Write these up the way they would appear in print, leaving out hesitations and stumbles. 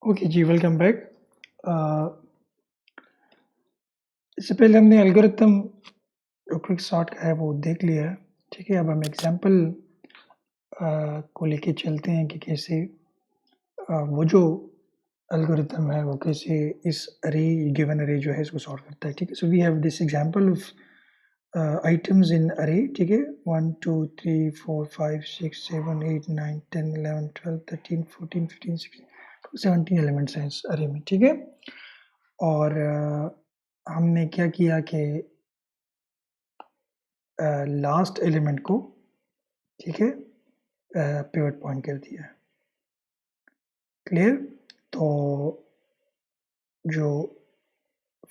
Okay जी, welcome back. इससे पहले हमने एल्गोरिथम जो क्विक सॉर्ट का है वो देख लिया है, ठीक है। अब हम एग्जांपल को लेके चलते हैं कि कैसे वो जो एल्गोरिथम है वो कैसे इस अरे गिवन अरे जो है इसको सॉर्ट करता है, ठीक है। So we have this example of items in array, ठीक है। 1 2 3 4 5 6 7 8 9 10 11 12 13 14 15 16 17 एलिमेंट्स हैं इस अरे में, ठीक है। और हमने क्या किया कि लास्ट एलिमेंट को, ठीक है, पिवट पॉइंट कर दिया। क्लियर? तो जो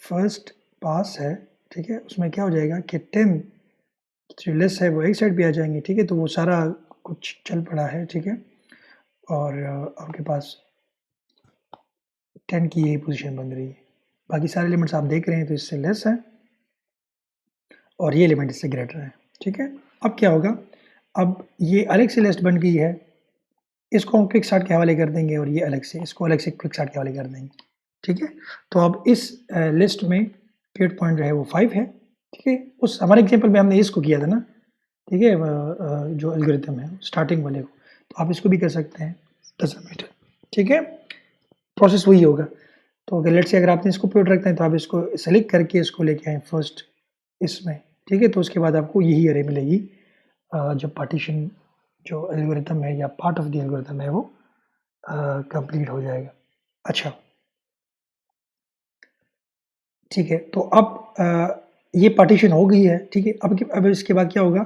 फर्स्ट पास है, ठीक है, उसमें क्या हो जाएगा कि 10 जो लेस है वो एक साइड पे आ जाएंगे, ठीक है। तो वो सारा कुछ चल पड़ा है, ठीक है। और आपके पास 10 की यही पोजीशन बन रही है। बाकी सारे एलिमेंट्स आप देख रहे हैं तो इससे लेस है और ये एलिमेंट इससे ग्रेटर है, ठीक है। अब क्या होगा, अब ये अलग से लिस्ट बन गई है, इसको हम क्विक सॉर्ट के हवाले कर देंगे और ये अलग से, इसको अलग से क्विक सॉर्ट के हवाले कर देंगे, ठीक है। तो अब इस लिस्ट में पिवट पॉइंट जो है वो 5 है, ठीक है। उस हमारे एग्जांपल में हमने इसको किया था ना, ठीक है, जो एल्गोरिथम है स्टार्टिंग वाले को, तो आप इसको भी कर सकते हैं, डजंट मैटर, ठीक है। प्रोसेस वही होगा। तो अगर लेट्स से अगर आपने इसको पिवट रखते हैं तो आप इसको सेलेक्ट करके इसको लेके आए फर्स्ट इसमें, ठीक है। तो उसके बाद आपको यही अरे मिलेगी जब पार्टीशन जो एल्गोरिथम है या पार्ट ऑफ द एल्गोरिथम है वो कंप्लीट हो जाएगा। अच्छा, ठीक है। तो अब ये पार्टीशन हो गई है, ठीक है। अब इसके बाद क्या होगा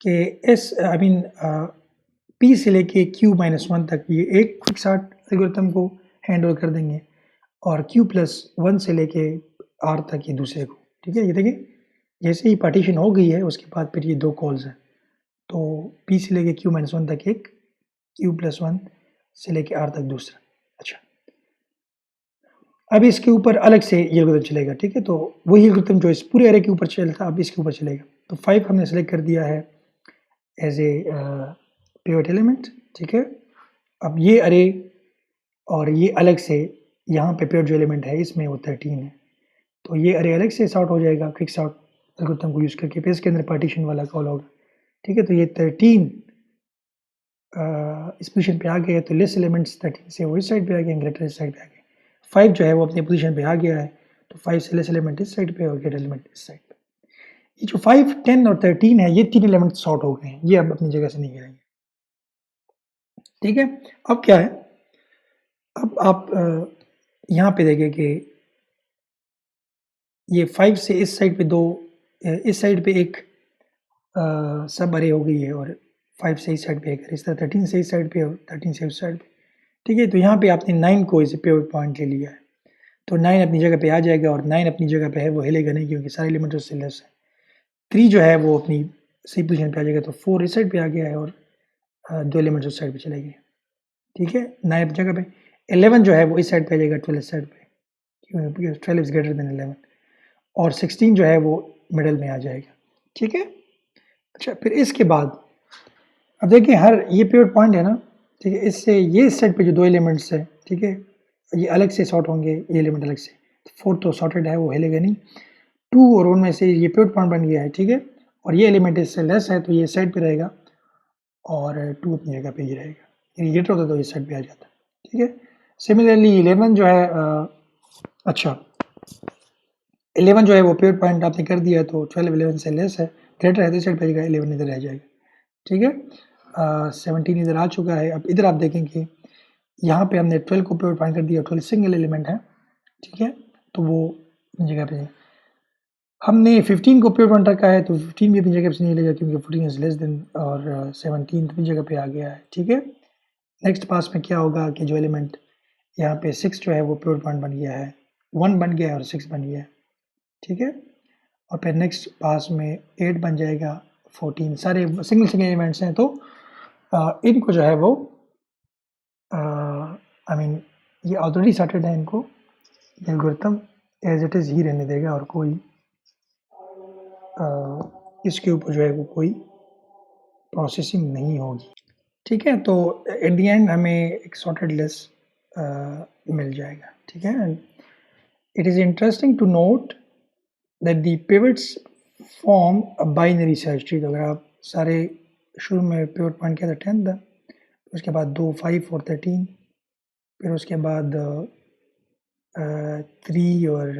कि एस आई मीन पी से लेके क्यू माइनस वन तक ये एक क्विक सॉर्ट एल्गोरिथम को हैंड ओवर कर देंगे और क्यू प्लस वन से लेके आर तक ये दूसरे को, ठीक है। ये देखिए जैसे ही पार्टीशन हो गई है उसके बाद फिर ये दो कॉल्स हैं, तो पी से लेके क्यू माइनस वन तक एक, क्यू प्लस वन से लेके आर तक दूसरा। अच्छा, अब इसके ऊपर अलग से ये एल्गोरिथम चलेगा, ठीक है। तो वही एल्गोरिथम जो इस पूरे अरे के ऊपर चलता अब इसके ऊपर चलेगा। तो 5 हमने सेलेक्ट कर दिया है एज ए पिवट एलिमेंट, ठीक है। अब ये अरे और ये अलग से यहाँ पे पिवट जो एलिमेंट है इसमें वो 13 है, तो ये अरे अलग से सॉर्ट हो जाएगा क्विक सॉर्ट एल्गोरिथम को यूज़ करके, फिर इसके अंदर पार्टीशन वाला कॉल होगा, ठीक है। तो ये 13 इस पोजीशन पे आ गए, तो लेस एलिमेंट्स 13 से वो इस साइड पे आ गए, ग्रेटर इस साइड पे आ गए। 5 जो है वो अपनी पोजीशन पे आ गया है, तो 5 से लेस एलिमेंट इस साइड पे और ग्रेटर एलिमेंट इस साइड पे। ये जो 5, 10 और 13 है ये तीन एलिमेंट सॉर्ट हो गए हैं, ये अब अपनी जगह से नहीं गिरेंगे, ठीक है। अब क्या है, अब आप यहाँ पे देखें कि ये 5 से इस साइड पे दो, इस साइड पे एक सब अरे हो गई है और 5 से इस साइड पे एक, इस तरह 13 से इस साइड पे और 13 से उस साइड पे, ठीक है। तो यहाँ पे आपने 9 को इसे पिवट पॉइंट ले लिया है, तो 9 अपनी जगह पे आ जाएगा और 9 अपनी जगह पे है वो हिलेगा नहीं क्योंकि सारे एलिमेंट उससे लेस है। 3 जो है वो अपनी सही पोजीशन पे आ जाएगा, तो 4 इस साइड पे आ गया है और दो एलिमेंट्स उस साइड पे चले गए, ठीक है। 9 अपनी जगह पे, 11 जो है वो इस साइड पे आ जाएगा, 12 इस साइड पे, क्योंकि 12 इज ग्रेटर देन 11, और 16 जो है वो मिडल में आ जाएगा, ठीक है। अच्छा, फिर इसके बाद अब देखिए हर ये पिवट पॉइंट है ना, ठीक है, इससे ये इस साइड पे जो दो एलिमेंट्स है, ठीक है, ये अलग से सॉर्ट होंगे, ये एलिमेंट अलग से, फोर तो सॉर्टेड है वो हिलेगा नहीं। 2 और 1 में से ये पिवट पॉइंट बन गया है, ठीक है, और ये एलिमेंट इससे लेस है तो ये साइड पे रहेगा और 2 अपनी जगह पे ही रहेगा। ये ग्रेटर होता तो इस साइड पे आ जाता, ठीक है। सिमिलरली 11 जो है अच्छा, 11 जो है वो पिवट पॉइंट आपने कर दिया तो 12 11 से लेस है, ग्रेटर है तो इस साइड पे आ जाएगा, 11 इधर रह जाएगा, ठीक है। 17 इधर आ चुका है। अब इधर आप देखें कि यहाँ पे हमने 12 को पिवट पॉइंट कर दिया, 12 सिंगल एलिमेंट है, ठीक है, तो वो अपनी जगह पे। हमने 15 को पिवट पॉइंट रखा है तो 15 भी अपनी जगह से नहीं लेगा क्योंकि 14 इज लेस देन, और 17 अपनी जगह पे आ गया है, ठीक है। नेक्स्ट पास में क्या होगा कि जो एलिमेंट यहाँ पे 6 जो है वो पिवट पॉइंट बन गया है, 1 बन गया है और 6 बन गया है, ठीक है। और फिर नेक्स्ट पास में 8 बन जाएगा, 14 सारे सिंगल सिंगल एलिमेंट्स हैं, तो इनको जो है वो आई मीन ये ऑलरेडी सॉर्टेड है, इनको एल्गोरिथम एज इट इज़ ही रहने देगा और कोई इसके ऊपर जो है वो कोई प्रोसेसिंग नहीं होगी, ठीक है। तो एट द एंड हमें एक सॉर्टेड लिस्ट मिल जाएगा, ठीक है। It is interesting to note that the pivots form a binary search tree. तो अगर आप सारे शुरू में पिवट पॉइंट क्या था 10 था, उसके बाद 2 5 और 13, फिर उसके बाद 3 और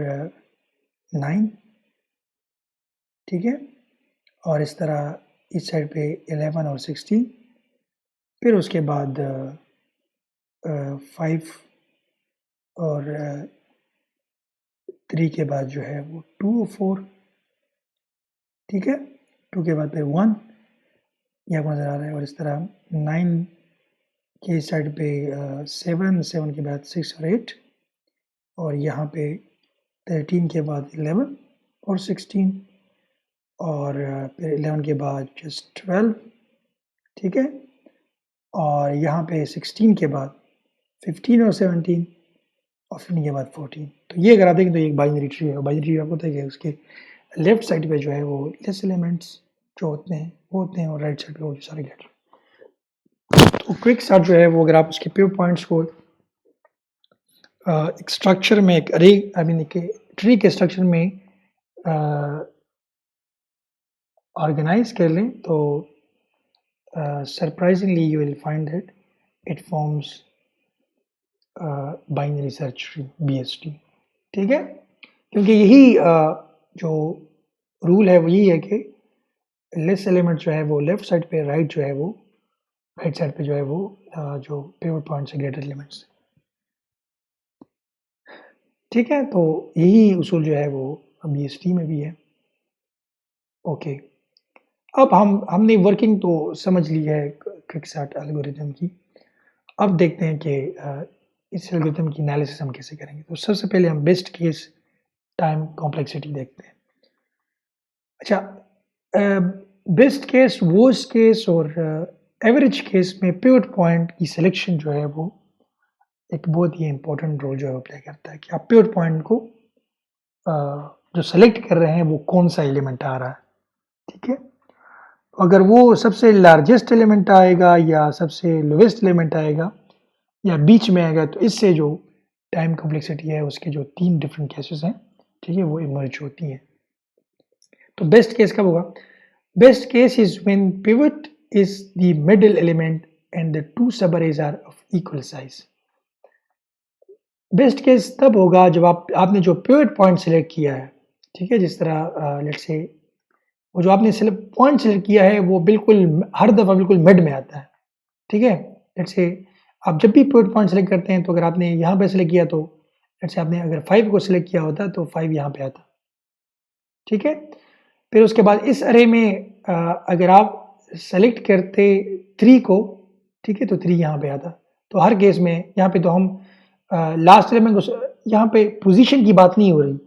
9, ठीक है, और इस तरह इस साइड पे 11 और 16, फिर उसके बाद 5 और 3 के बाद जो है वो 2 और 4, ठीक है, 2 के बाद फिर 1 यहाँ को नज़र आ रहा है, और इस तरह 9 के इस साइड पे 7 7 के बाद 6 और 8, और यहाँ पे 13 के बाद 11 और 16, और फिर 11 के बाद जस्ट 12, ठीक है, और यहाँ पे 16 के बाद 15 और 17, और 15 के बाद 14। तो ये अगर आप देखें तो ये एक बाइनरी ट्री है। बाइनरी ट्री आपको पता है कि उसके लेफ्ट साइड पे जो है वो लेस एलिमेंट्स जो होते हैं वो होते हैं, और राइट साइड पे वो जो सारे गेट। तो क्विक स्टार्ट जो है वो अगर आप उसके पिव पॉइंट्स को एक स्ट्रक्चर में, एक अरे आई मीन एक ट्री के स्ट्रक्चर में ऑर्गेनाइज कर लें तो surprisingly you will find that it forms binary search tree, BST, ठीक है, क्योंकि यही जो रूल है वो यही है कि लेस एलिमेंट जो है वो लेफ्ट साइड पे, राइट जो है वो राइट साइड पे जो है वो जो पिवट पॉइंट से ग्रेटर एलिमेंट्स, ठीक है। तो यही उसूल जो है वो BST में भी है। ओके, अब हमने वर्किंग तो समझ ली है क्विकसॉर्ट एल्गोरिथम की। अब देखते हैं कि इस एल्गोरिथम की एनालिसिस हम कैसे करेंगे। तो सबसे पहले हम बेस्ट केस टाइम कॉम्प्लेक्सिटी देखते हैं। अच्छा, बेस्ट केस, वर्स्ट केस और एवरेज केस में पिवट पॉइंट की सिलेक्शन जो है वो एक बहुत ही इम्पोर्टेंट रोल जो है प्ले करता है कि आप पिवट पॉइंट को जो सेलेक्ट कर रहे हैं वो कौन सा एलिमेंट आ रहा है, ठीक है। अगर वो सबसे लार्जेस्ट एलिमेंट आएगा या सबसे लोवेस्ट एलिमेंट आएगा या बीच में आएगा, तो इससे जो टाइम कॉम्प्लेक्सिटी है उसके जो 3 डिफरेंट केसेस हैं, ठीक है, वो इमर्ज होती हैं। तो बेस्ट केस कब होगा? Best case is when pivot is the middle element and the 2 sub arrays are of equal size. Best case तब होगा जब आपने जो पिवट पॉइंट सेलेक्ट किया है, ठीक है, जिस तरह लेट्स से वो जो आपने पॉइंट सेलेक्ट किया है वो बिल्कुल हर दफ़ा बिल्कुल मिड में आता है, ठीक है। लेट्स से आप जब भी पिवट पॉइंट सेलेक्ट करते हैं तो अगर आपने यहाँ पे सेलेक्ट किया तो लेट्स से आपने अगर 5 को सेलेक्ट किया होता तो 5 यहाँ पे आता, ठीक है। फिर उसके बाद इस अरे में अगर आप सेलेक्ट करते 3 को, ठीक है, तो 3 यहाँ पे आता। तो हर केस में यहाँ पे तो हम लास्ट एलिमेंट को, यहाँ पे पोजीशन की बात नहीं हो रही,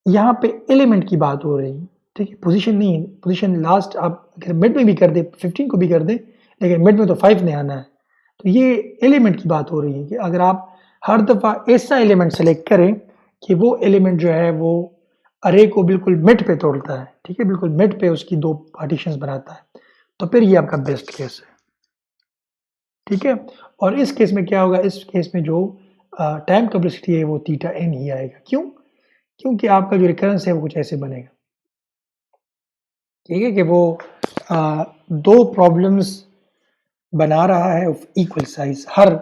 यहाँ पे एलिमेंट की बात हो रही, ठीक है, पोजीशन नहीं। पोजीशन लास्ट आप अगर मिड में भी कर दे, 15 को भी कर दे, लेकिन मिड में तो 5 ने आना है। तो ये एलिमेंट की बात हो रही है कि अगर आप हर दफ़ा ऐसा एलिमेंट सेलेक्ट करें कि वो एलिमेंट जो है वो अरे को बिल्कुल मिड पे तोड़ता है, ठीक है, बिल्कुल मिड पे उसकी 2 पार्टीशंस बनाता है, तो फिर ये आपका बेस्ट केस है, ठीक है। और इस केस में क्या होगा? इस केस में जो टाइम कॉम्प्लेक्सिटी है वो थीटा n ही आएगा। क्यों? क्योंकि आपका जो रिकरेंस है वो कुछ ऐसे बनेगा, ठीक है, कि वो 2 प्रॉब्लम्स बना रहा है of equal size her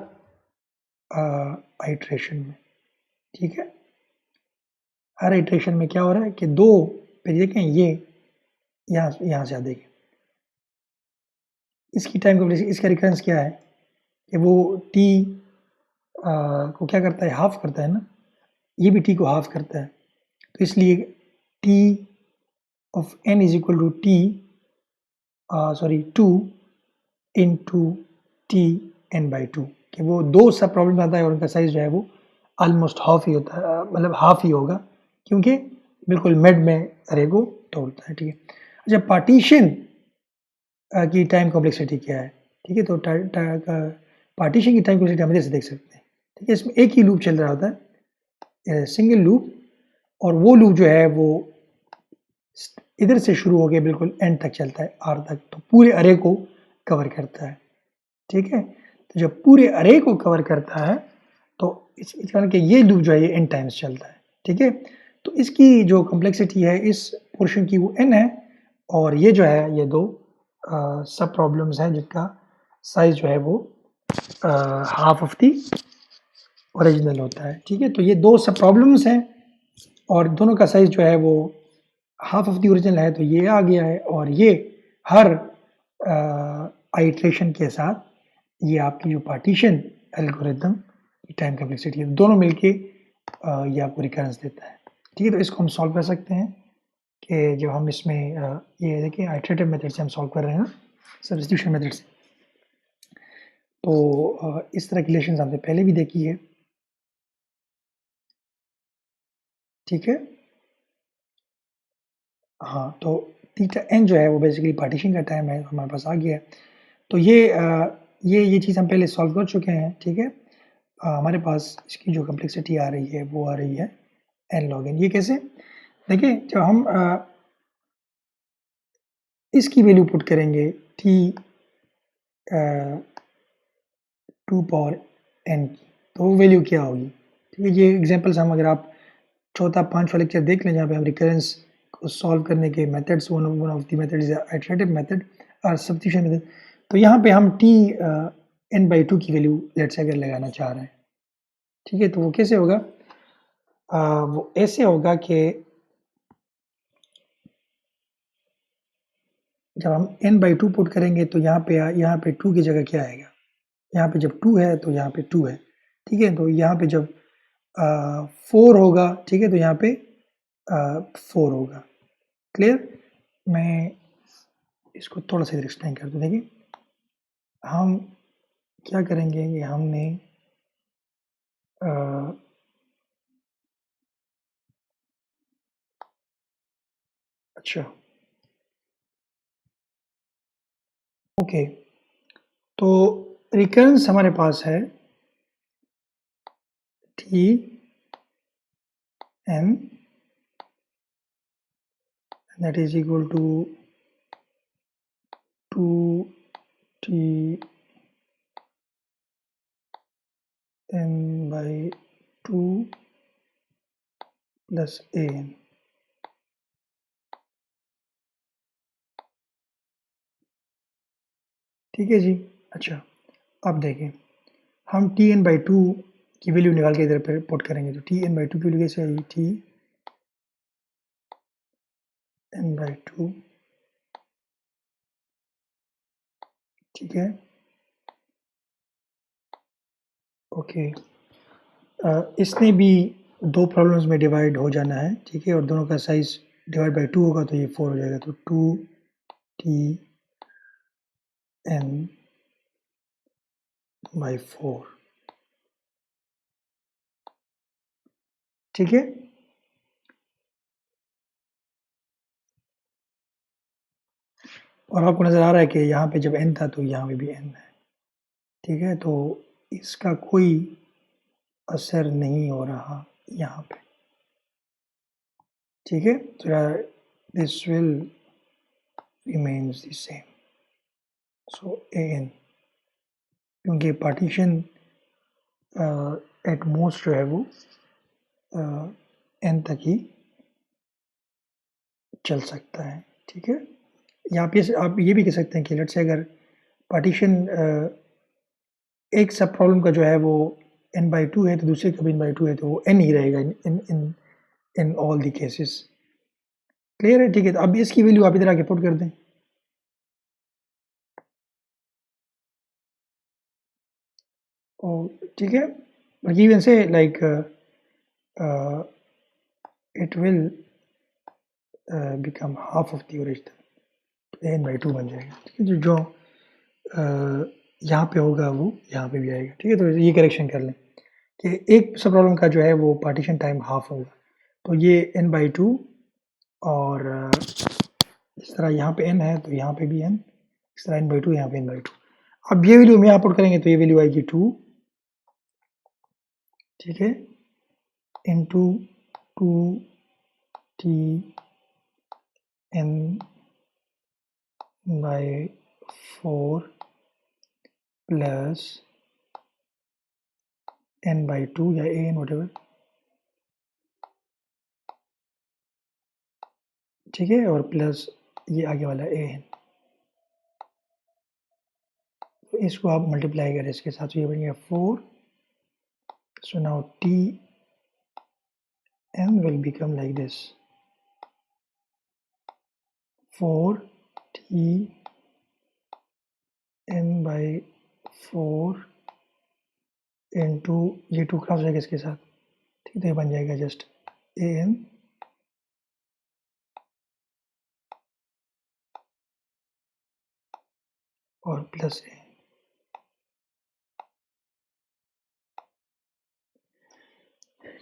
iteration में, ठीक है। हर आइट्रेशन में क्या हो रहा है कि 2 पे देखें, ये यहाँ से आप देखें इसकी टाइम कॉम्प्लेक्सिटी, इसका रिकरेंस क्या है कि वो t को क्या करता है, हाफ करता है ना, ये भी t को हाफ करता है। तो इसलिए t of n is equal to t 2 into t n/2, कि वो 2 सब प्रॉब्लम आता है और उनका साइज जो है वो ऑलमोस्ट हाफ ही होता है, मतलब हाफ ही होगा, क्योंकि बिल्कुल मिड में अरे को तोड़ता है, ठीक है। अच्छा, पार्टीशन की टाइम कॉम्प्लेक्सिटी क्या है, ठीक है। तो पार्टीशन की टाइम कॉम्प्लेक्सिटी हम इधर से देख सकते हैं, ठीक है। इसमें एक ही लूप चल रहा होता है, सिंगल लूप, और वो लूप जो है वो इधर से शुरू होकर बिल्कुल एंड तक चलता है, आर तक, तो पूरे अरे को कवर करता है, ठीक है। तो जब पूरे अरे को कवर करता है इस कारण कि ये लूप जो है ये n टाइम्स चलता है, ठीक है। तो इसकी जो कॉम्प्लेक्सिटी है इस पोर्शन की वो n है, और ये जो है ये दो सब प्रॉब्लम्स हैं जिनका साइज जो है वो हाफ ऑफ दी ओरिजिनल होता है, ठीक है। तो ये दो सब प्रॉब्लम्स हैं और दोनों का साइज जो है वो हाफ ऑफ दी ओरिजिनल है, तो ये आ गया है। और ये हर आइट्रेशन के साथ ये आपकी जो पार्टीशन एल्गोरिथम टाइम कॉम्प्लेक्सिटी है दोनों मिलके ये आपको रिकरेंस देता है, ठीक है। तो इसको हम सॉल्व कर सकते हैं कि जब हम इसमें ये देखिए आइट्रेटिव मेथड से हम सॉल्व कर रहे हैं ना, सब्स्टिट्यूशन मेथड से। तो इस तरह की रिलेशन हमने पहले भी देखी है, ठीक है। हाँ, तो थीटा एन जो है वो बेसिकली पार्टीशन का टाइम है, हमारे पास आ गया है। तो ये चीज़ हम पहले सॉल्व कर चुके हैं, ठीक है। हमारे पास इसकी जो कॉम्प्लेक्सिटी आ रही है वो आ रही है एन लॉग एन। ये कैसे? देखिए जब हम इसकी वैल्यू पुट करेंगे टी 2 पावर एन की, तो वो वैल्यू क्या होगी, ठीक है। ये एग्जांपल्स हम अगर आप चौथा पांचवा लेक्चर देख लें जहाँ पे हम रिकरेंस को सॉल्व करने के methods, one of the method is iterative method और सब्स्टिट्यूशन मेथड। तो यहाँ पे हम टी एन बाई टू की वैल्यू लेट्स से अगर लगाना चाह रहे हैं, ठीक है। तो वो कैसे होगा? वो ऐसे होगा कि जब हम n बाई टू पुट करेंगे तो यहाँ पे टू की जगह क्या आएगा, यहाँ पे जब टू है तो यहाँ पे टू है, ठीक है। तो यहाँ पे जब 4 होगा, ठीक है, तो यहाँ पे 4 होगा। क्लियर? मैं इसको थोड़ा सा एक्सप्लेन कर दूँ। देखिए हम क्या करेंगे कि हमने अच्छा ओके, तो रिकरेंस हमारे पास है t n that is equal to 2t n by 2 plus a n, ठीक है जी। अच्छा अब देखें हम टी एन बाई टू की वैल्यू निकाल के इधर पर पुट करेंगे, तो टी एन बाई टू की वैल्यू कैसे आएगी? टी एन बाई टू, ठीक है ओके। इसने भी दो प्रॉब्लम्स में डिवाइड हो जाना है, ठीक है, और दोनों का साइज डिवाइड बाई टू होगा तो ये 4 हो जाएगा। तो 2t n बाई 4, ठीक है। और आपको नज़र आ रहा है कि यहाँ पे जब n था तो यहाँ पे भी n है, ठीक है। तो इसका कोई असर नहीं हो रहा यहाँ पे, ठीक है। तो this will remains the same, so an, क्योंकि पार्टीशन एट मोस्ट जो है वो n तक ही चल सकता है, ठीक है। या आप ये भी कह सकते हैं कि लेट्स से अगर पार्टीशन एक सब प्रॉब्लम का जो है वो n बाई टू है तो दूसरे का भी n बाई टू है, तो वो n ही रहेगा in all the cases. Clear है? ठीक है। तो अब इसकी वैल्यू आप इधर आके पुट कर दें, और ठीक है, बट इवन से like it will become half of the original, n by two बन जाएगा, ठीक है। जो यहाँ पे होगा वो यहाँ पे भी आएगा, ठीक है। तो ये करेक्शन कर लें कि एक सब प्रॉब्लम का जो है वो पार्टीशन टाइम हाफ होगा, तो ये n बाई टू, और इस तरह यहाँ पे n है तो यहाँ पे भी n, इस तरह n बाई टू, यहाँ पे n बाई टू। अब ये वैल्यू में यहाँ पुट करेंगे तो ये वैल्यू आएगी 2, ठीक है, into 2t n by 4 plus n/2 या an whatever, ठीक है, और प्लस ये आगे वाला an, तो इसको आप मल्टीप्लाई करें इसके साथ, तो ये बन गया 4. So now Tn will become like this, 4Tn/4 into ये 2 क्रॉस हो जाएगा इसके साथ, ठीक है, तो ये बन जाएगा जस्ट an और प्लस a.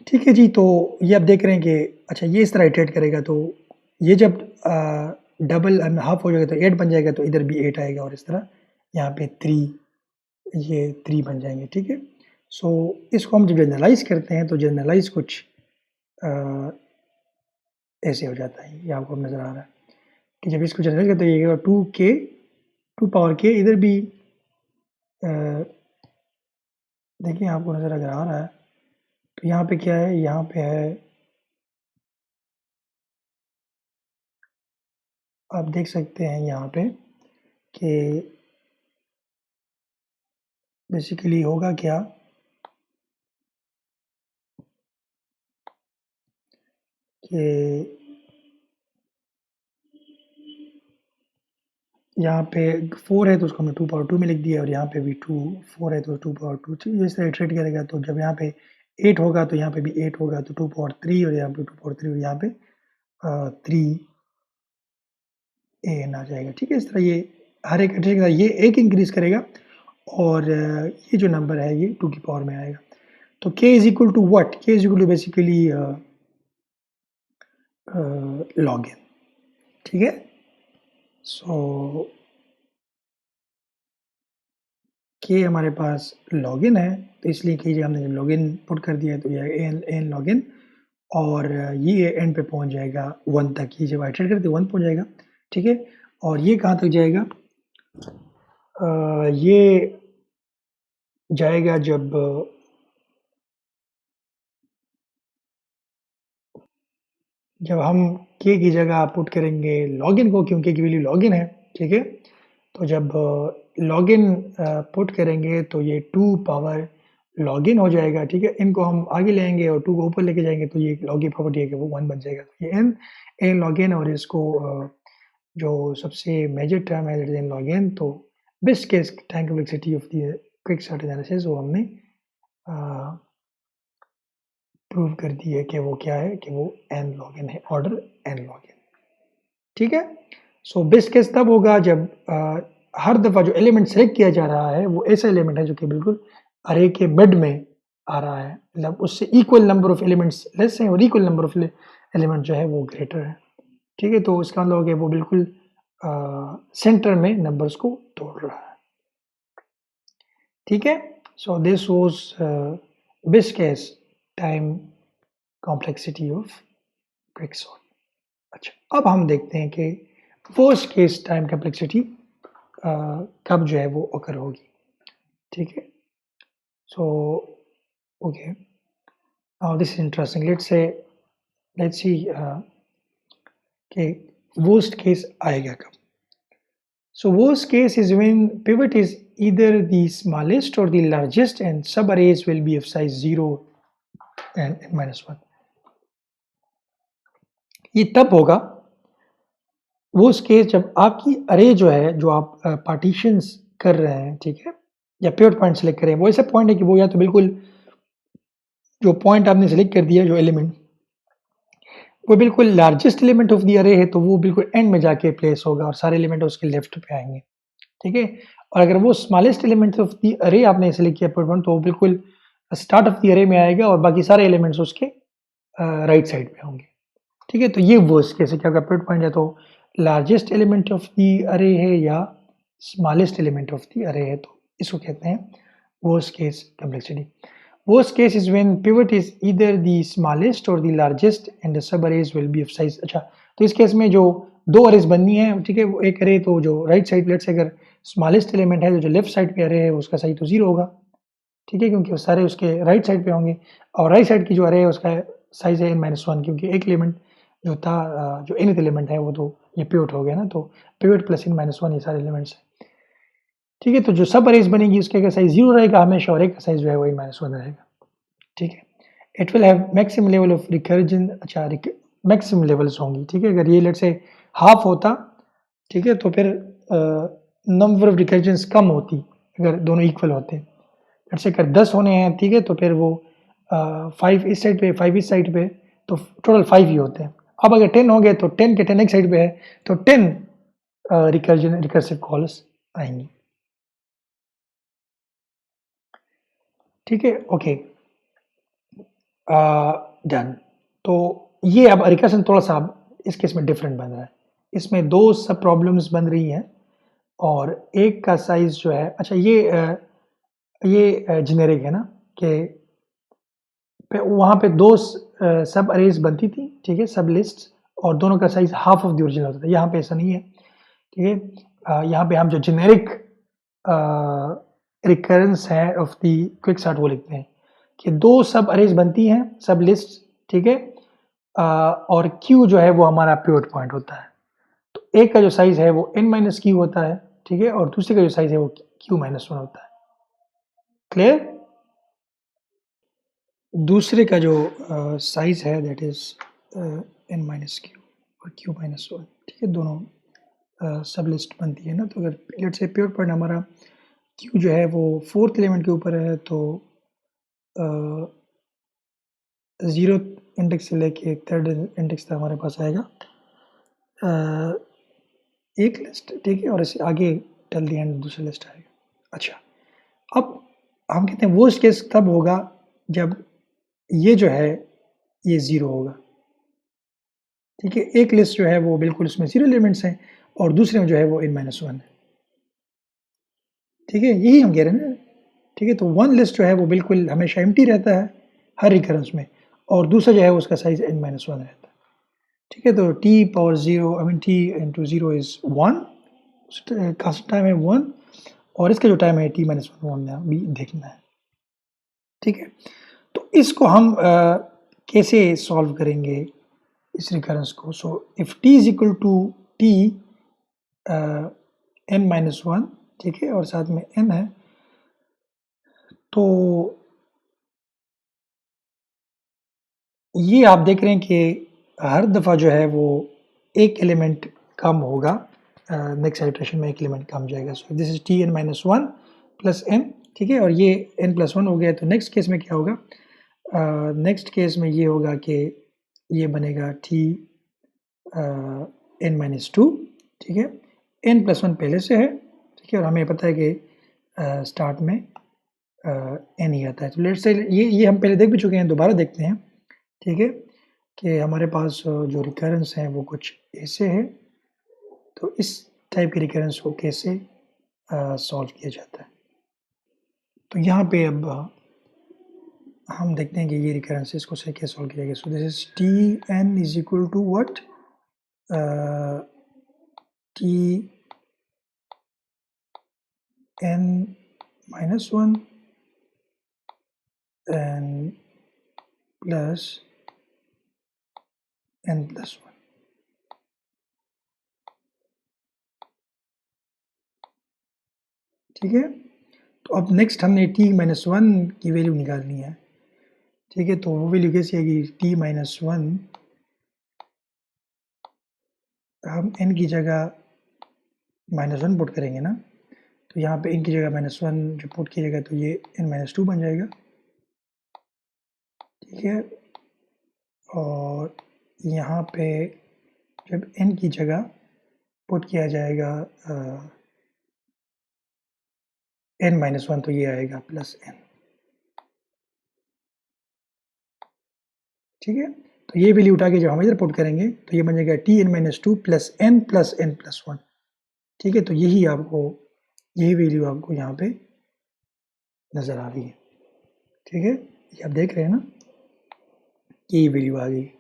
ठीक है जी, तो ये आप देख रहे हैं कि अच्छा ये इस तरह इटरेट करेगा, तो ये जब डबल हाफ हो जाएगा तो 8 बन जाएगा, तो इधर भी 8 आएगा, और इस तरह यहाँ पे 3, ये 3 बन जाएंगे, ठीक है. सो इसको हम जब जनरलाइज करते हैं तो जनरलाइज कुछ ऐसे हो जाता है, ये आपको नज़र आ रहा है कि जब इसको जनरलाइज करते हैं ये 2k 2 पावर k, इधर भी देखिए आपको नज़र अगर आ रहा है तो यहाँ पे क्या है, यहाँ पे है, आप देख सकते हैं यहाँ पे कि बेसिकली होगा क्या कि यहाँ पे 4 है तो उसको हमने 2 पावर 2 में लिख दिया, और यहाँ पे भी 4 है तो 2 पावर 2, ठीक है, इस तरह इटरेट करेगा. तो जब यहाँ पे 8 होगा तो यहाँ पे भी 8 होगा, तो 2 पावर 3, और यहाँ पे 2 पावर 3, और यहाँ पे 3 an आ जाएगा, ठीक है. इस तरह ये हर एक इटरेट का ये एक इंक्रीज करेगा, और ये जो नंबर है ये 2 की पावर में आएगा. तो k is equal to what, k is equal to basically log n, ठीक है. सो k हमारे पास log n है, तो इसलिए कि हमने जब log n पुट कर दिया है तो ये n log n, और ये n पे पहुंच जाएगा 1 तक, ये जब आइटरेट करते 1 पहुंच जाएगा, ठीक है. और ये कहाँ तक जाएगा, ये जाएगा जब हम k की जगह पुट करेंगे log n को, क्योंकि की वैल्यू log n है, ठीक है. तो जब log n पुट करेंगे तो ये 2 पावर log n हो जाएगा, ठीक है. इनको हम आगे लेंगे और 2 को ऊपर लेके जाएंगे, तो ये log की प्रॉपर्टी है कि वो 1 बन जाएगा. ये n log n, और इसको जो सबसे मेजर टर्म है that is n log n, तो best case time complexity of the quick sort analysis वो हमने प्रूव कर दी है कि वो क्या है, कि वो n log n है, ऑर्डर n log n, ठीक है. सो बेस्ट केस तब होगा जब हर दफ़ा जो एलिमेंट सेलेक्ट किया जा रहा है वो ऐसा एलिमेंट है जो कि बिल्कुल अरे के मिड में आ रहा है, मतलब उससे equal number of elements less हैं और इक्वल नंबर ऑफ एलिमेंट जो है वो ग्रेटर है, ठीक है. तो इसका मतलब हो गया वो बिल्कुल सेंटर में नंबर्स को तोड़ रहा है, ठीक है. So this was best case time complexity of quicksort. अच्छा, अब हम देखते हैं कि फर्स्ट केस टाइम कॉम्प्लेक्सिटी कब जो है वो ओकर होगी, ठीक है. So okay, now this is interesting. Let's see कि वर्स्ट केस आएगा कब. So worst case is when pivot is either the smallest or the largest and subarrays will be of size 0 and n-1. ये तब होगा worst case जब आपकी अरे जो है, जो आप पार्टीशंस कर रहे हैं, ठीक है, या पिवट पॉइंट सेलेक्ट करें, वो ऐसा पॉइंट है कि वो या तो बिल्कुल जो पॉइंट आपने सेलेक्ट कर दिया, जो एलिमेंट वो बिल्कुल लार्जेस्ट एलिमेंट ऑफ द अरे है, तो वो बिल्कुल एंड में जाके प्लेस होगा और सारे एलिमेंट उसके लेफ्ट पे आएंगे, ठीक है. और अगर वो स्मॉलेस्ट एलिमेंट ऑफ द अरे आपने सेलेक्ट किया पॉइंट, तो वो बिल्कुल स्टार्ट ऑफ द अरे में आएगा और बाकी सारे एलिमेंट्स उसके राइट साइड पे होंगे, ठीक है. तो ये वर्स्ट केस है कि अगर पिवट पॉइंट है तो लार्जेस्ट एलिमेंट ऑफ द अरे है या स्मॉलेस्ट एलिमेंट ऑफ द अरे है, तो इसको कहते हैं worst case complexity. Worst case is when pivot is either the smallest or the largest and the subarrays will be of size. अच्छा, तो इस केस में जो दो अरेज बननी है, ठीक है, वो एक अरे तो जो राइट साइड, लेट्स से अगर स्मॉलेस्ट एलिमेंट है तो जो लेफ्ट साइड पे अरे है उसका साइज तो 0 होगा, ठीक है, क्योंकि वो सारे उसके राइट साइड पे होंगे और राइट साइड की जो अरे है उसका साइज़ है n-1 क्योंकि एक एलिमेंट जो था जो nth एलिमेंट है वो तो ये पिवट हो गया ना, तो पिवट प्लस n-1 ये सारे एलिमेंट्स हैं। ठीक है, तो जो सब अरेज बनेगी उसके का साइज़ 0 रहेगा हमेशा और एक का साइज़ जो है वो n-1 रहेगा। ठीक है, it will have maximum level of recursion, अच्छा मैक्सिमम लेवल्स होंगी। ठीक है, अगर ये लेट्स से हाफ होता, ठीक है, तो फिर नंबर ऑफ रिकर्जन्स कम होती अगर दोनों इक्वल होते। लेट्स से अगर 10 होने हैं, ठीक है, तो फिर वो 5 इस साइड पे 5 इस साइड पे, तो टोटल 5 ही होते हैं। अब अगर 10 हो गए तो 10 के 10 एक साइड पे है तो 10 रिकर्सिव कॉल्स आएंगी। ठीक है, ओके, डन। तो ये अब रिकर्सन थोड़ा सा इस केस में डिफरेंट बन रहा है। इसमें 2 सब प्रॉब्लम्स बन रही हैं और एक का साइज जो है, अच्छा ये जेनेरिक है ना कि वहाँ पे 2 सब अरेज बनती थी, ठीक है, सब लिस्ट, और दोनों का size half of the original होता था। यहाँ पे ऐसा नहीं है। ठीक है, यहाँ पे हम जो जेनेरिक रिकरेंस है ऑफ द क्विक सॉर्ट वो लिखते हैं कि 2 सब अरेज बनती हैं, सब लिस्ट, ठीक है, और Q जो है वो हमारा पिवट पॉइंट होता है। तो एक का जो साइज है वो n-Q होता है, ठीक है, और दूसरे का जो साइज है वो Q-1 होता है। क्लियर? दूसरे का जो साइज है दैट इज n-Q और Q-1, ठीक है, दोनों सब लिस्ट बनती है ना। तो अगर लेट्स से पिवट पॉइंट हमारा Q जो है वो 4th एलिमेंट के ऊपर है, तो 0 इंडेक्स से लेके 3rd इंडेक्स तक हमारे पास आएगा एक लिस्ट, ठीक है, और इससे आगे टिल द एंड दूसरी लिस्ट आएगा। अच्छा, अब हम कहते हैं वर्स्ट केस तब होगा जब ये जो है ये 0 होगा। ठीक है, एक लिस्ट जो है वो बिल्कुल उसमें 0 एलिमेंट्स हैं और दूसरे में जो है वो n-1 है। ठीक है, यही हम कह रहे हैं ना। ठीक है, तो वन लिस्ट जो है वो बिल्कुल हमेशा एम्प्टी रहता है हर रिकरेंस में, और दूसरा जो है उसका साइज n-1 रहता है। ठीक है, तो t power 0 I mean t into 0 is 1, का टाइम है 1, और इसका जो टाइम है t-1 हमने भी देखना है। ठीक है, तो इसको हम कैसे सॉल्व करेंगे इस रिकरेंस को? So if t is equal to t n-1, ठीक है, और साथ में n है, तो ये आप देख रहे हैं कि हर दफ़ा जो है वो एक एलिमेंट कम होगा, नेक्स्ट इटरेशन में एक एलिमेंट कम जाएगा। So this is t n-1 plus n, ठीक है, और ये n+1 हो गया। तो नेक्स्ट केस में क्या होगा? नेक्स्ट केस में ये होगा कि ये बनेगा t n-2, ठीक है, n+1 पहले से है, ठीक है, और हमें पता है कि स्टार्ट में n ही आता है। तो लेट्स से ये हम पहले देख भी चुके हैं, दोबारा देखते हैं। ठीक है, कि हमारे पास जो रिकरेंस है वो कुछ ऐसे है। तो इस टाइप के रिकरेंस को कैसे सॉल्व किया जाता है? तो यहाँ पे अब हम देखते हैं कि ये रिकरेंस इसको से कैसे सॉल्व किया जाएगा। So this is Tn is equal to what? Tn-1 and plus n+1। ठीक है, तो अब नेक्स्ट हमने t-1 की वैल्यू निकालनी है। ठीक है, तो वो वैल्यू कैसी आएगी? t-1 हम n की जगह -1 पुट करेंगे ना, तो यहाँ पे n की जगह -1 जो पुट कीजिएगा तो ये n-2 बन जाएगा। ठीक है, और यहाँ पे जब n की जगह पुट किया जाएगा n-1 तो ये आएगा +n। ठीक है, तो ये वैल्यू उठा के जब हम इधर पुट करेंगे तो ये बन जाएगा Tn-2 प्लस n+n+1। ठीक है, तो यही वैल्यू आपको यहाँ पे नज़र आ रही है। ठीक है, ये आप देख रहे हैं ना, यही वैल्यू आ गई।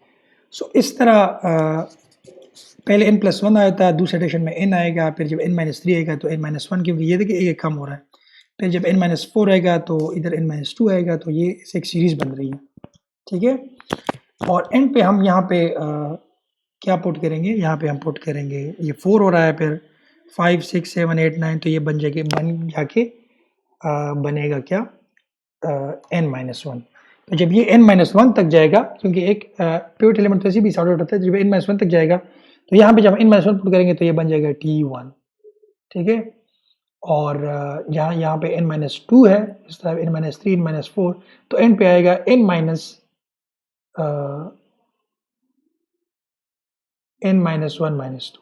सो इस तरह पहले n+1 आया था, दूसरे इटरेशन में n आएगा, फिर जब n-3 आएगा तो n-1, क्योंकि ये देखिए एक कम हो रहा है, फिर जब n-4 आएगा तो इधर n-2 आएगा, तो ये एक सीरीज बन रही है, ठीक है। और एंड पे हम यहाँ पे क्या पुट करेंगे, यहाँ पे हम पुट करेंगे ये 4 हो रहा है, फिर 5 6 7 8 9, तो ये बन जाके बनेगा क्या, n-1। तो जब ये n-1 तक जाएगा, क्योंकि एक पिवट एलिमेंट वैसे भी सॉर्ट आउट होता है, जब n-1 तक जाएगा तो यहाँ पे जब n-1 पुट करेंगे तो ये बन जाएगा t1, ठीक है। और यहाँ पे n-2 है, इस तरह n-3 n-4, तो एंड पे आएगा n-1 -2,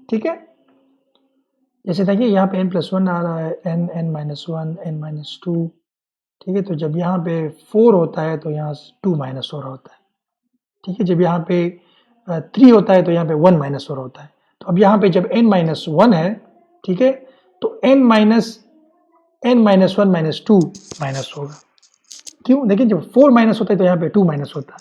ठीक है। जैसे देखिए यहाँ पे n+1 आ रहा है, n-1 n-2, ठीक है। तो जब यहाँ पे 4 होता है तो यहाँ 2 माइनस हो रहा होता है, ठीक है। जब यहाँ पे 3 होता है तो यहाँ पे 1 माइनस हो रहा होता है। तो अब यहाँ पे जब n-1 है, ठीक है, तो n-1 -2 माइनस होगा। क्यों? देखिए जब 4 माइनस होता है तो यहाँ पे 2 माइनस होता है।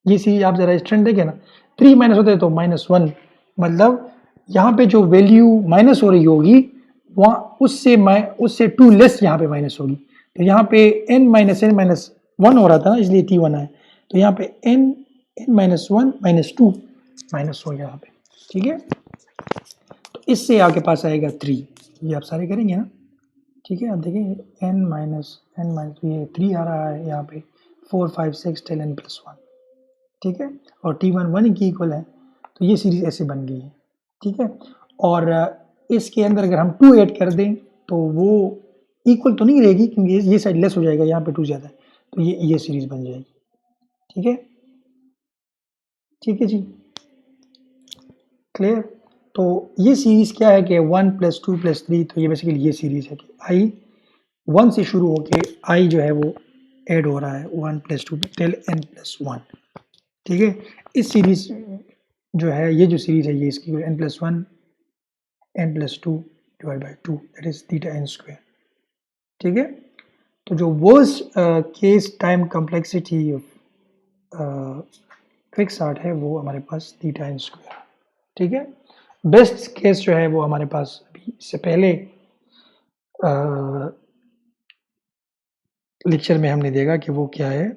ये सी आप जरा स्ट्रेंड देखें ना, 3 माइनस होता है तो -1, मतलब यहाँ पे जो वैल्यू माइनस हो रही होगी वहाँ उससे 2 लेस यहाँ पे माइनस होगी। तो यहाँ पे n-1 हो रहा था ना, इसलिए t1 है। तो यहाँ पे n-1 -2 माइनस हो यहाँ पे, ठीक है। तो इससे आपके पास आएगा 3, ये आप सारे करेंगे ना, ठीक है। आप देखेंगे n- ये 3 आ रहा है, यहाँ पे 4 5 6 टिल n+1, ठीक है। और t1 1 की इक्वल है, तो ये सीरीज ऐसे बन गई है, ठीक है। और इसके अंदर अगर हम 2 ऐड कर दें तो वो इक्वल तो नहीं रहेगी, क्योंकि ये साइड लेस हो जाएगा, यहाँ पे 2 ज़्यादा है, तो ये सीरीज बन जाएगी, ठीक है। ठीक है जी, क्लियर। तो ये सीरीज क्या है कि 1 + 2 + 3, तो ये बेसिकली ये सीरीज है कि i 1 से शुरू होके i जो है वो ऐड हो रहा है 1 + 2 टिल n+1, ठीक है। इस सीरीज जो है, ये जो सीरीज है, ये इसकी n+1 n+2 divide by 2, that is θn², ठीक है। तो जो worst case time complexity of quicksort है वो हमारे पास θn², ठीक है। बेस्ट केस जो है वो हमारे पास अभी इससे पहले लेक्चर में हमने देखा कि वो क्या है,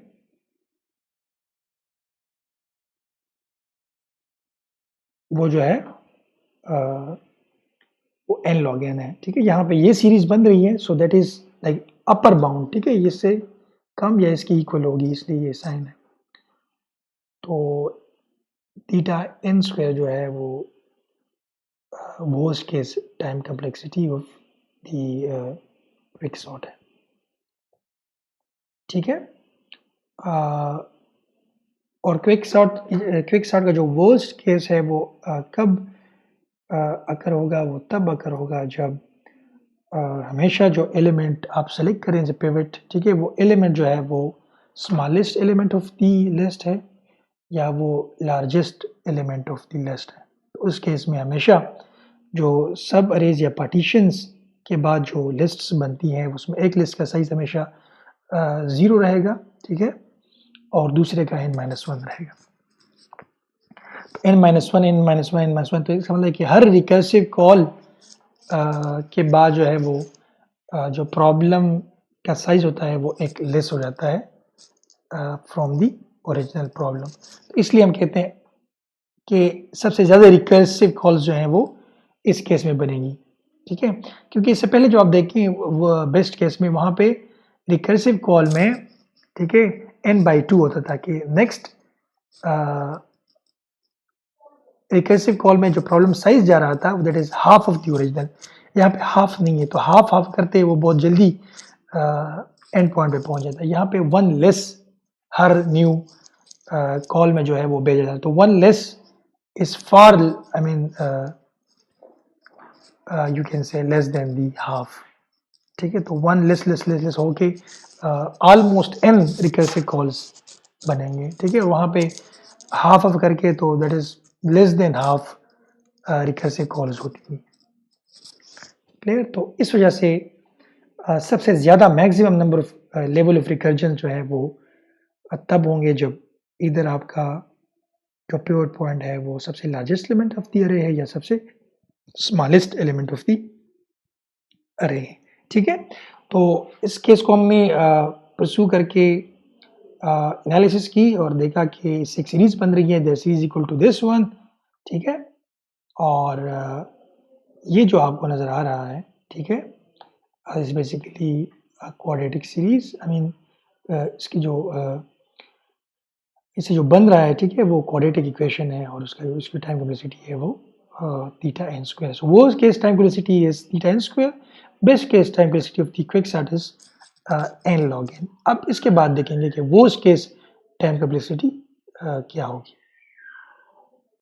वो जो है वो n log n है, ठीक है। यहाँ पे ये सीरीज बन रही है, so that is like upper bound, ठीक है, इससे कम या इसकी इक्वल होगी, इसलिए ये साइन है। तो θn² जो है वो worst case time complexity of the quicksort है, ठीक है। और क्विकसॉर्ट का जो वर्स्ट केस है वो कब अकर होगा, वो तब अकर होगा जब हमेशा जो एलिमेंट आप सेलेक्ट करें एज ए पिवट, ठीक है, वो एलिमेंट जो है वो smallest element of the list है या वो largest element of the list है। तो उस केस में हमेशा जो सब अरेज या पार्टीशंस के बाद जो लिस्ट्स बनती हैं उसमें एक लिस्ट का साइज हमेशा 0 रहेगा, ठीक है, और दूसरे का n-1 रहेगा। n-1 n-1 n-1, तो इसका मतलब है कि हर रिकर्सिव कॉल के बाद जो है वो जो प्रॉब्लम का साइज होता है वो एक लेस हो जाता है फ्रॉम दी ओरिजिनल प्रॉब्लम। तो इसलिए हम कहते हैं कि सबसे ज़्यादा रिकर्सिव कॉल्स जो हैं वो इस केस में बनेंगी, ठीक है। क्योंकि इससे पहले जो आप देखें वो बेस्ट केस में वहाँ पे रिकर्सिव कॉल में, ठीक है, n/2 होता था कि नेक्स्ट रिकर्सिव कॉल में जो प्रॉब्लम साइज जा रहा था that is half of the original. यहाँ पे हाफ नहीं है, तो हाफ करते वो बहुत जल्दी एंड पॉइंट पे पहुंच जाता है। यहाँ पे 1 लेस हर न्यू कॉल में जो है वो भेजा जाता है, तो 1 less is far, I mean you can say less than the half, ठीक है। तो 1 लेस होके ऑलमोस्ट n रिकर्सिव कॉल्स बनेंगे, ठीक है। वहाँ पे हाफ ऑफ करके तो that is less than half recursive calls होती हैं, क्लियर। तो इस वजह से सबसे ज़्यादा maximum number of level of recursion जो है वो तब होंगे जब इधर आपका जो पिवट पॉइंट है वो सबसे लार्जेस्ट एलिमेंट ऑफ द अरे है या सबसे स्मॉलेस्ट एलिमेंट ऑफ द अरे है। ठीक है, तो इस केस को हमने परस्यू करके एनालिसिस की और देखा कि इससे एक सीरीज बन रही है, that series equal to this one, ठीक है, और ये जो आपको नज़र आ रहा है, ठीक है, is basically quadratic series, I mean इसकी जो इससे जो बन रहा है, ठीक है, वो क्वाड्रेटिक इक्वेशन है और उसकी टाइम कॉम्प्लेक्सिटी है वो theta n square. So worst case time complexity is theta n square, best case time complexity of the quicksort is n log n. अब इसके बाद देखेंगे कि वर्स्ट केस टाइम कॉम्प्लेक्सिटी क्या होगी.